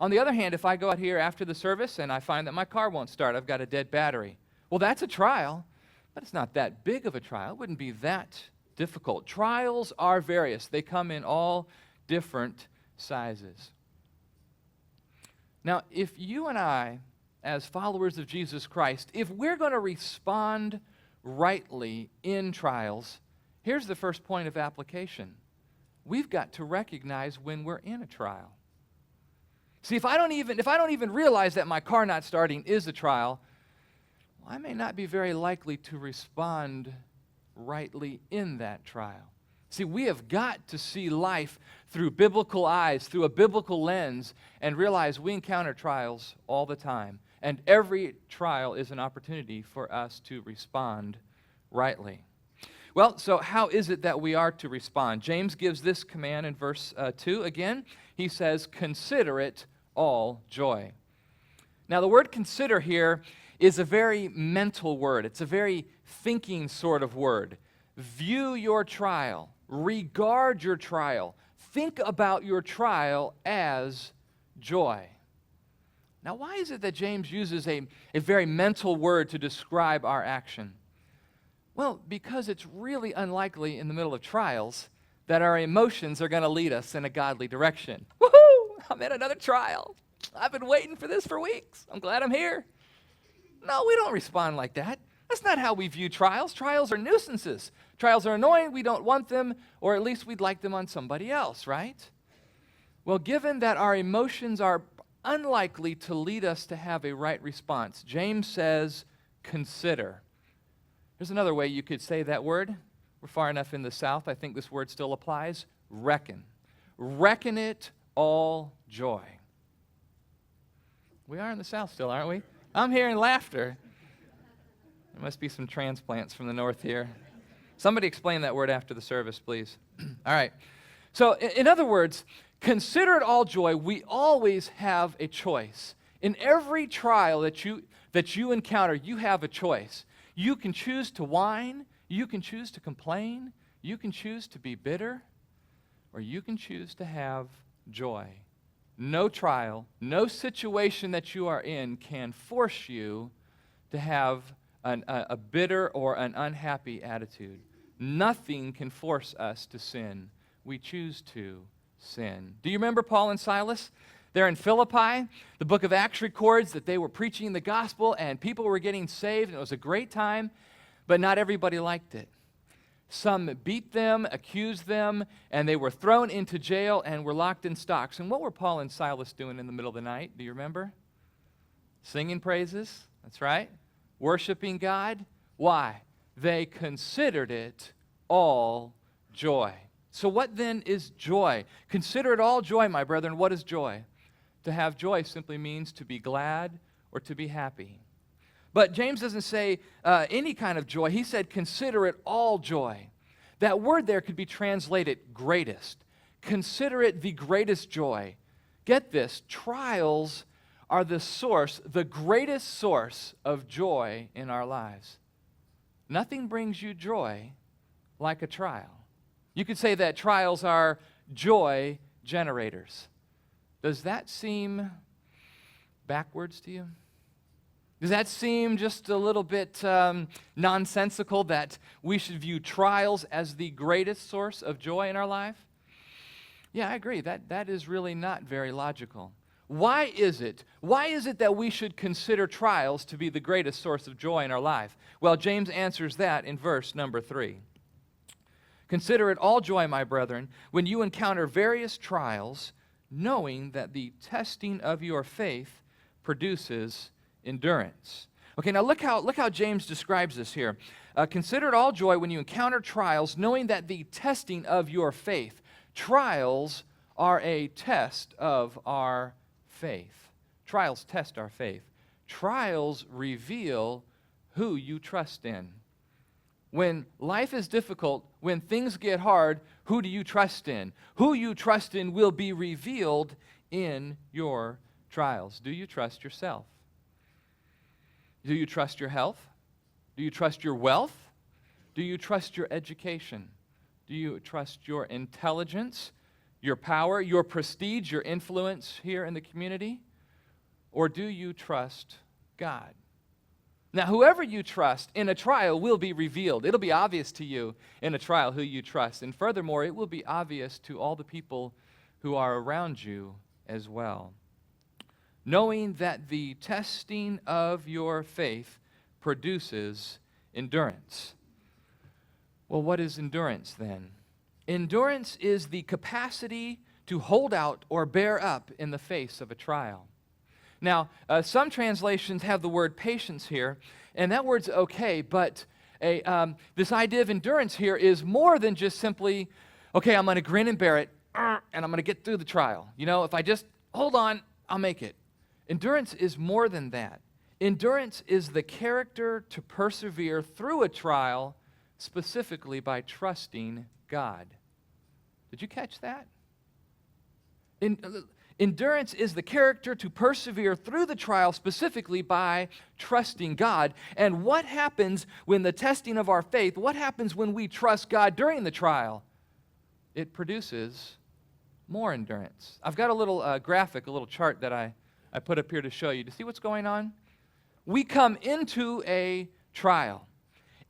On the other hand, if I go out here after the service and I find that my car won't start, I've got a dead battery. Well, that's a trial, but it's not that big of a trial. It wouldn't be that difficult. Trials are various. They come in all different sizes. Now, if you and I, as followers of Jesus Christ, if we're going to respond rightly in trials, here's the first point of application. We've got to recognize when we're in a trial. See, if I don't even realize that my car not starting is a trial, well, I may not be very likely to respond rightly in that trial. See, we have got to see life through biblical eyes, through a biblical lens, and realize we encounter trials all the time. And every trial is an opportunity for us to respond rightly. Well, so how is it that we are to respond? James gives this command in verse 2 again. He says, "Consider it all joy." Now, the word consider here is a very mental word. It's a very thinking sort of word. View your trial. Regard your trial. Think about your trial as joy. Now, why is it that James uses a very mental word to describe our action? Well, because it's really unlikely in the middle of trials that our emotions are going to lead us in a godly direction. Woohoo! I'm in another trial. I've been waiting for this for weeks. I'm glad I'm here. No, we don't respond like that. That's not how we view trials. Trials are nuisances. Trials are annoying. We don't want them, or at least we'd like them on somebody else, right? Well, given that our emotions are unlikely to lead us to have a right response, James says, consider. There's another way you could say that word. We're far enough in the South, I think this word still applies. Reckon. Reckon it all joy. We are in the South still, aren't we? I'm hearing laughter. There must be some transplants from the North here. Somebody explain that word after the service, please. All right. So, in other words, consider it all joy. We always have a choice. In every trial that you encounter, you have a choice. You can choose to whine, you can choose to complain, you can choose to be bitter, or you can choose to have joy. No trial, no situation that you are in can force you to have a bitter or an unhappy attitude. Nothing can force us to sin. We choose to sin. Do you remember Paul and Silas? They're in Philippi. The book of Acts records that they were preaching the gospel and people were getting saved, and it was a great time, but not everybody liked it. Some beat them, accused them, and they were thrown into jail and were locked in stocks. And what were Paul and Silas doing in the middle of the night? Do you remember? Singing praises. That's right. Worshiping God. Why? They considered it all joy. So what then is joy? Consider it all joy, my brethren. What is joy? To have joy simply means to be glad or to be happy. But James doesn't say any kind of joy. He said, consider it all joy. That word there could be translated greatest. Consider it the greatest joy. Get this, trials are the source, the greatest source of joy in our lives. Nothing brings you joy like a trial. You could say that trials are joy generators. Does that seem backwards to you? Does that seem just a little bit nonsensical that we should view trials as the greatest source of joy in our life? Yeah, I agree. That is really not very logical. Why is it? Why is it that we should consider trials to be the greatest source of joy in our life? Well, James answers that in verse number 3. Consider it all joy, my brethren, when you encounter various trials, knowing that the testing of your faith produces endurance. Okay, now look how James describes this here. Consider it all joy when you encounter trials, knowing that the testing of your faith. Trials are a test of our faith. Trials test our faith. Trials reveal who you trust in. When life is difficult, when things get hard, who do you trust in? Who you trust in will be revealed in your trials. Do you trust yourself? Do you trust your health? Do you trust your wealth? Do you trust your education? Do you trust your intelligence? your power, your prestige, your influence here in the community? Or do you trust God? Now, whoever you trust in a trial will be revealed. It'll be obvious to you in a trial who you trust. And furthermore, it will be obvious to all the people who are around you as well. Knowing that the testing of your faith produces endurance. Well, what is endurance then? Endurance is the capacity to hold out or bear up in the face of a trial. Now, some translations have the word patience here, and that word's okay, but this idea of endurance here is more than just simply, okay, I'm going to grin and bear it, and I'm going to get through the trial. You know, if I just hold on, I'll make it. Endurance is more than that. Endurance is the character to persevere through a trial, specifically by trusting God. Did you catch that? Endurance is the character to persevere through the trial, specifically by trusting God. And what happens when the testing of our faith, what happens when we trust God during the trial? It produces more endurance. I've got a little graphic, a little chart that I put up here to show you. To see what's going on? We come into a trial.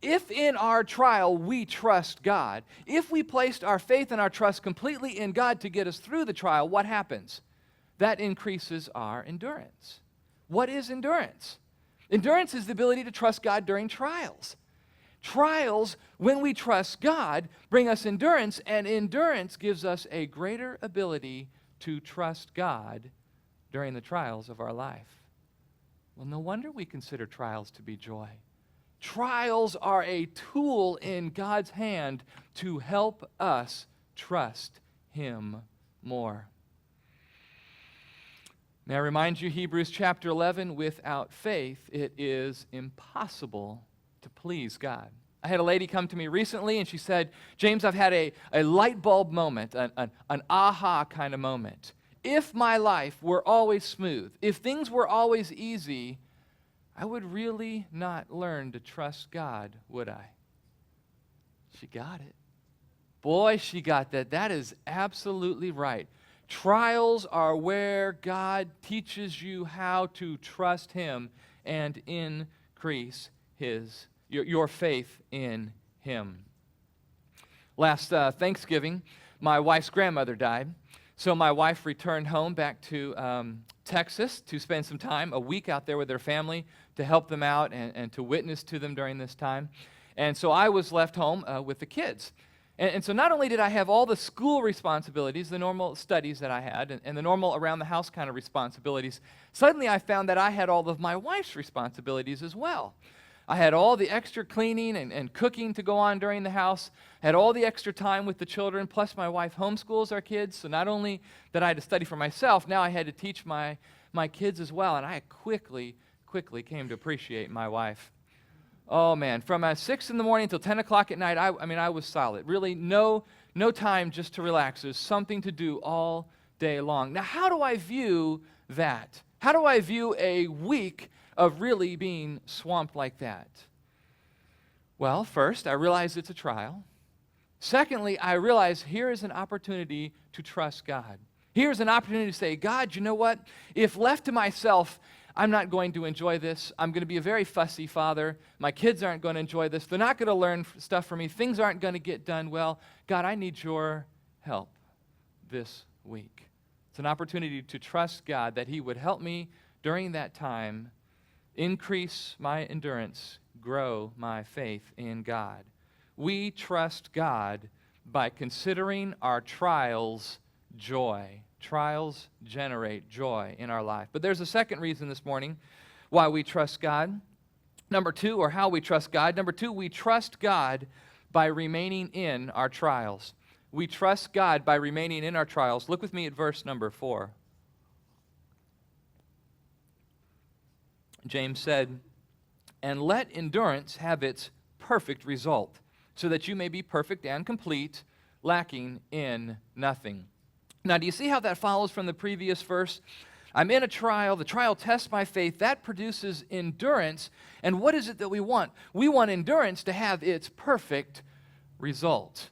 If in our trial we trust God, if we placed our faith and our trust completely in God to get us through the trial, what happens? That increases our endurance. What is endurance? Endurance is the ability to trust God during trials. Trials, when we trust God, bring us endurance, and endurance gives us a greater ability to trust God during the trials of our life. Well, no wonder we consider trials to be joy. Trials are a tool in God's hand to help us trust Him more. May I remind you, Hebrews chapter 11, without faith, it is impossible to please God. I had a lady come to me recently, and she said, James, I've had a light bulb moment, an aha kind of moment. If my life were always smooth, if things were always easy, I would really not learn to trust God, would I? She got it. Boy, she got that. That is absolutely right. Trials are where God teaches you how to trust Him and increase your faith in Him. Last Thanksgiving, my wife's grandmother died. So my wife returned home back to Texas to spend some time, a week out there with their family, to help them out and to witness to them during this time. And so I was left home with the kids. And so not only did I have all the school responsibilities, the normal studies that I had, and the normal around-the-house kind of responsibilities, suddenly I found that I had all of my wife's responsibilities as well. I had all the extra cleaning and cooking to go on during the house, had all the extra time with the children, plus my wife homeschools our kids, so not only that I had to study for myself, now I had to teach my kids as well, and I quickly came to appreciate my wife. Oh, man, from 6 in the morning until 10 o'clock at night, I was solid. Really, no time just to relax. There's something to do all day long. Now, how do I view that? How do I view a week of really being swamped like that? Well, first, I realize it's a trial. Secondly, I realize here is an opportunity to trust God. Here's an opportunity to say, God, you know what? If left to myself, I'm not going to enjoy this. I'm going to be a very fussy father. My kids aren't going to enjoy this. They're not going to learn stuff from me. Things aren't going to get done well. God, I need your help this week. It's an opportunity to trust God that He would help me during that time, increase my endurance, grow my faith in God. We trust God by considering our trials joy. Trials generate joy in our life. But there's a second reason this morning why we trust God. Number two, or how we trust God. Number two, we trust God by remaining in our trials. We trust God by remaining in our trials. Look with me at verse number 4. James said, "And let endurance have its perfect result, so that you may be perfect and complete, lacking in nothing." Now, do you see how that follows from the previous verse? I'm in a trial. The trial tests my faith. That produces endurance. And what is it that we want? We want endurance to have its perfect result.